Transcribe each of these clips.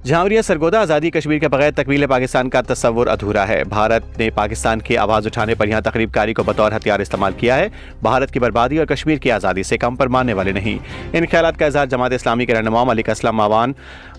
जहांवरिया सरगोदा आज़ादी कश्मीर के बगैर तकमील पाकिस्तान का तस्वुर अधूरा है। भारत ने पाकिस्तान की आवाज़ उठाने पर यहाँ तकरीबकारी को बतौर हथियार इस्तेमाल किया है। भारत की बर्बादी और कश्मीर की आज़ादी से कम पर मानने वाले नहीं। इन ख्यालात का इज़हार जमात इस्लामी के रहनुमा मलिक असलम अवान,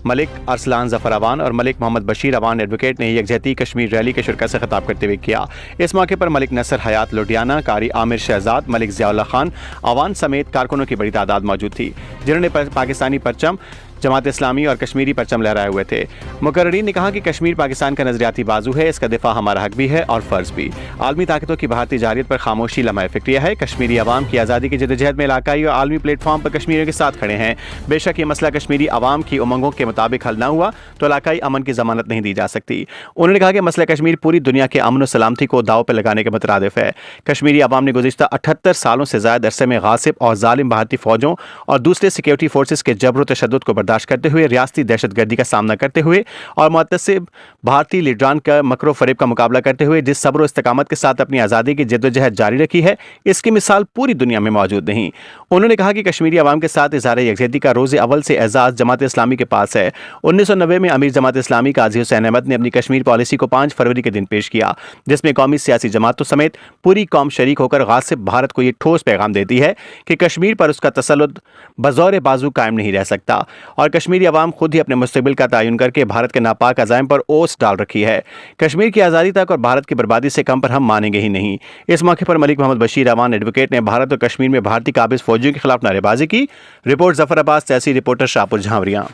मलिक अरसलान जफर अवान और मलिक मोहम्मद बशीर अवान एडवोकेट ने यकजहती कश्मीर रैली के शिरकत से खिताब करते हुए किया। इस मौके पर मलिक नसर हयात लुधियाना, कारी आमिर शहजाद, मलिक ज़ियाउल्लाह खान अवान समेत कारकुनों की बड़ी तादाद मौजूद थी, जिन्होंने पाकिस्तानी परचम, जमात इस्लामी और कश्मीरी परचम लहराए हुए थे। मुकर्रीन ने कहा कि कश्मीर पाकिस्तान का नजरियाती बाजू है, इसका दिफा हमारा हक भी है और फ़र्ज भी। आलमी ताकतों की भारतीय जारियत पर खामोशी लम्हा फिक्रिया है। कश्मीरी अवाम की आज़ादी की जदोजहद में इलाकाई और आलमी प्लेटफॉर्म पर कश्मीरियों के साथ खड़े हैं। बेशक ये मसला कश्मीरी अवाम की उमंगों के मुताबिक हल न हुआ तो इलाकाई अमन की जमानत नहीं दी जा सकती। उन्होंने कहा कि मसला कश्मीर पूरी दुनिया के अमन और सलामती को दाव पर लगाने के मुतरादिफ है। कश्मीरी अवाम ने गुज़िश्ता 78 सालों से ज़्यादा अरसे में गासिब और जालिम भारतीय फौजों और दूसरे सिक्योरिटी फोर्सेस के जबर तशद्दुद को बर्दाश्त करते हुए रियासती दहशतगर्दी का सामना करते हुए और मुतसिब भारतीय लीडरान का मकरो फरेब का मुकाबला करते हुए जिस सब्र और इस्तकामत के साथ अपनी आज़ादी की जद्दोजहद जारी रखी है, इसकी मिसाल पूरी दुनिया में मौजूद नहीं। उन्होंने कहा कि कश्मीरी अवाम के साथ इज़हार यकजहती का रोज़ अव्वल से एजाज़ जमात इस्लामी के पास है। 1990 में अमीर जमात इस्लामी काजी हुसैन अहमद ने अपनी कश्मीर पॉलिसी को 5 फरवरी के दिन पेश किया, जिसमें कौमी सियासी जमातों समेत पूरी कौम शरीक होकर गासिब भारत को यह ठोस पैगाम देती है कि कश्मीर पर उसका तसल्लुत बज़ौर बाजू कायम नहीं रह सकता और कश्मीरी अवाम खुद ही अपने मुस्तकबिल का तयन करके भारत के नापाक अज़ाइम पर ओस डाल रखी है। कश्मीर की आज़ादी तक और भारत की बर्बादी से कम पर हम मानेंगे ही नहीं। इस मौके पर मलिक मोहम्मद बशीर अवान एडवोकेट ने भारत और कश्मीर में भारतीय काबिज फौजियों के खिलाफ नारेबाजी की। रिपोर्ट जफर अब्बास, तहसील रिपोर्टर शाहपुर, जहांवरिया।